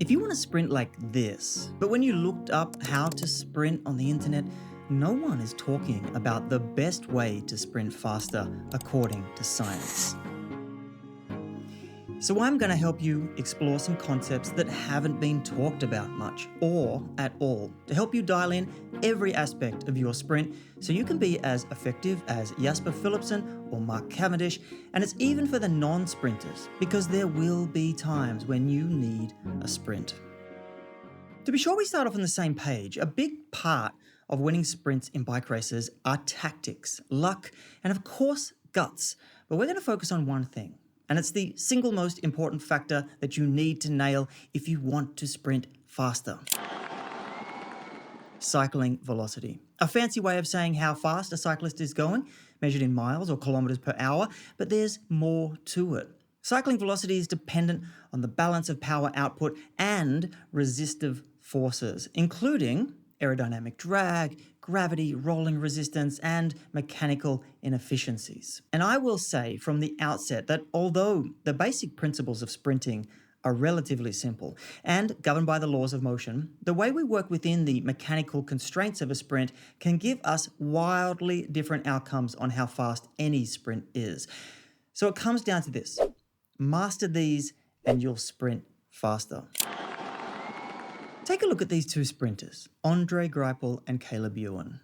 If you want to sprint like this, but when you looked up how to sprint on the internet, no one is talking about the best way to sprint faster according to science. So I'm going to help you explore some concepts that haven't been talked about much or at all to help you dial in every aspect of your sprint so you can be as effective as Jasper Philipsen or Mark Cavendish, and it's even for the non-sprinters because there will be times when you need a sprint. To be sure we start off on the same page, a big part of winning sprints in bike races are tactics, luck, and of course guts, but we're going to focus on one thing. And it's the single most important factor that you need to nail if you want to sprint faster. Cycling velocity. A fancy way of saying how fast a cyclist is going, measured in miles or kilometers per hour, but there's more to it. Cycling velocity is dependent on the balance of power output and resistive forces, including aerodynamic drag, gravity, rolling resistance, and mechanical inefficiencies. And I will say from the outset that although the basic principles of sprinting are relatively simple and governed by the laws of motion, the way we work within the mechanical constraints of a sprint can give us wildly different outcomes on how fast any sprint is. So it comes down to this: master these and you'll sprint faster. Take a look at these two sprinters, Andre Greipel and Caleb Ewan.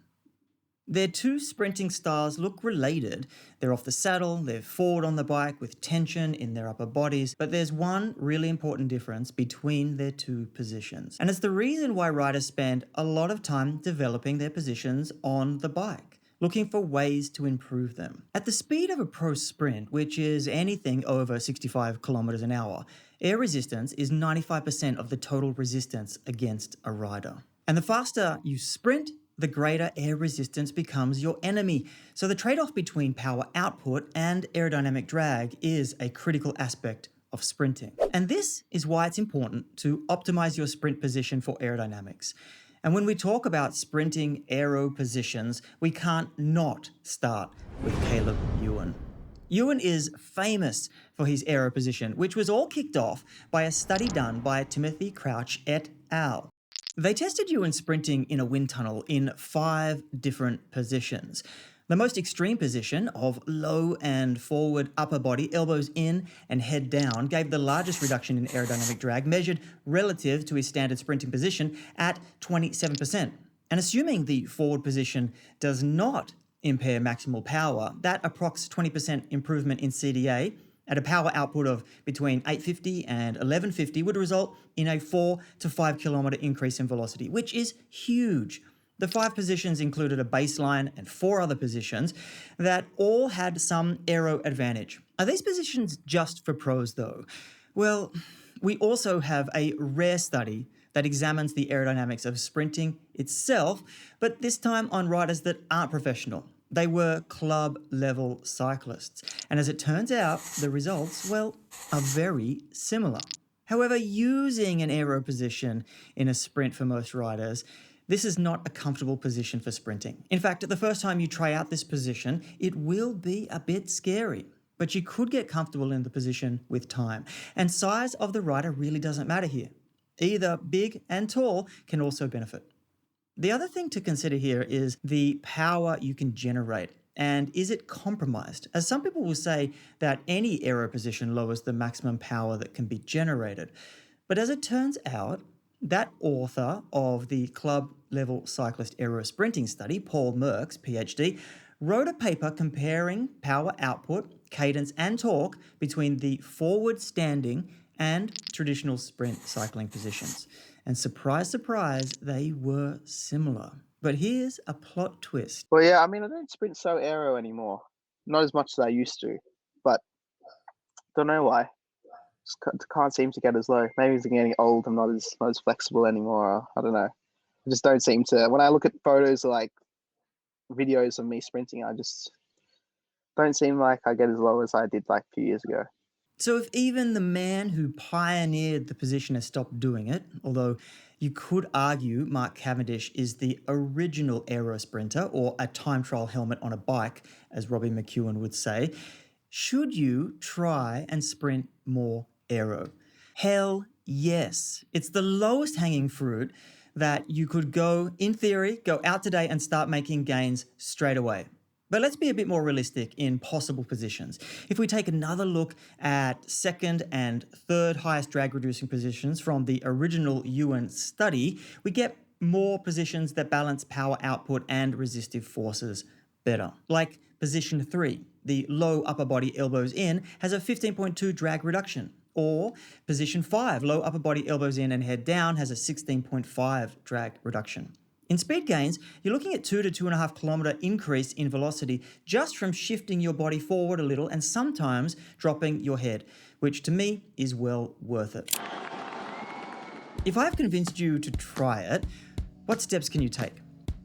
Their two sprinting styles look related. They're off the saddle, they're forward on the bike with tension in their upper bodies, but there's one really important difference between their two positions. And it's the reason why riders spend a lot of time developing their positions on the bike, looking for ways to improve them. At the speed of a pro sprint, which is anything over 65 kilometers an hour, air resistance is 95% of the total resistance against a rider. And the faster you sprint, the greater air resistance becomes your enemy. So the trade-off between power output and aerodynamic drag is a critical aspect of sprinting. And this is why it's important to optimize your sprint position for aerodynamics. And when we talk about sprinting aero positions, we can't not start with Caleb Ewan. Ewan is famous for his aero position, which was all kicked off by a study done by Timothy Crouch et al. They tested Ewan sprinting in a wind tunnel in 5 different positions. The most extreme position of low and forward upper body, elbows in and head down, gave the largest reduction in aerodynamic drag measured relative to his standard sprinting position at 27%. And assuming the forward position does not impair maximal power, that approx 20% improvement in CDA at a power output of between 850 and 1150 would result in a 4 to 5 kilometer increase in velocity, which is huge. The 5 positions included a baseline and 4 other positions that all had some aero advantage. Are these positions just for pros though? Well, we also have a rare study that examines the aerodynamics of sprinting itself, but this time on riders that aren't professional. They were club-level cyclists. And as it turns out, the results, well, are very similar. However, using an aero position in a sprint for most riders, this is not a comfortable position for sprinting. In fact, the first time you try out this position, it will be a bit scary. But you could get comfortable in the position with time. And size of the rider really doesn't matter here. Either big and tall can also benefit. The other thing to consider here is the power you can generate, and is it compromised? As some people will say that any aero position lowers the maximum power that can be generated. But as it turns out, that author of the club-level cyclist aero sprinting study, Paul Merckx, PhD, wrote a paper comparing power output, cadence, and torque between the forward standing and traditional sprint cycling positions. And surprise, surprise, they were similar. But here's a plot twist. Well, yeah, I mean, I don't sprint so aero anymore. Not as much as I used to, but don't know why. Just can't seem to get as low. Maybe it's getting old. I'm not as flexible anymore. Or, I don't know. I just don't seem to. When I look at photos or like videos of me sprinting, I just don't seem like I get as low as I did like a few years ago. So if even the man who pioneered the position has stopped doing it, although you could argue Mark Cavendish is the original aero sprinter, or a time trial helmet on a bike, as Robbie McEwen would say, should you try and sprint more aero? Hell Yes, it's the lowest hanging fruit that you could go, in theory, go out today and start making gains straight away. But let's be a bit more realistic in possible positions. If we take another look at second and third highest drag reducing positions from the original UN study, we get more positions that balance power output and resistive forces better. Like position 3, the low upper body elbows in, has a 15.2 drag reduction. Or position 5, low upper body elbows in and head down, has a 16.5 drag reduction. In speed gains, you're looking at 2 to 2.5 kilometer increase in velocity just from shifting your body forward a little and sometimes dropping your head, which to me is well worth it. If I've convinced you to try it, what steps can you take?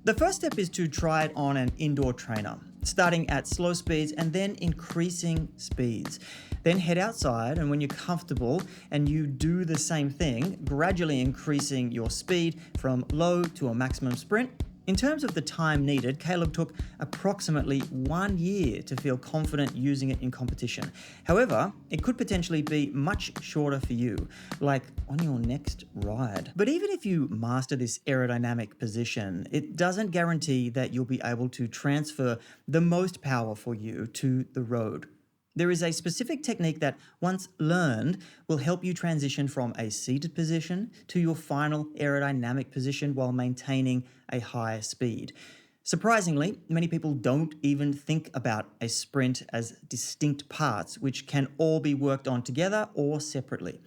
The first step is to try it on an indoor trainer, starting at slow speeds and then increasing speeds. Then head outside, and when you're comfortable and you do the same thing, gradually increasing your speed from low to a maximum sprint. In terms of the time needed, Caleb took approximately 1 year to feel confident using it in competition. However, it could potentially be much shorter for you, like on your next ride. But even if you master this aerodynamic position, it doesn't guarantee that you'll be able to transfer the most power for you to the road. There is a specific technique that, once learned, will help you transition from a seated position to your final aerodynamic position while maintaining a high speed. Surprisingly, many people don't even think about a sprint as distinct parts, which can all be worked on together or separately.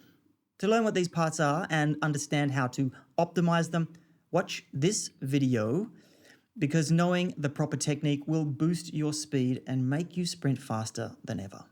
To learn what these parts are and understand how to optimize them, watch this video, because knowing the proper technique will boost your speed and make you sprint faster than ever.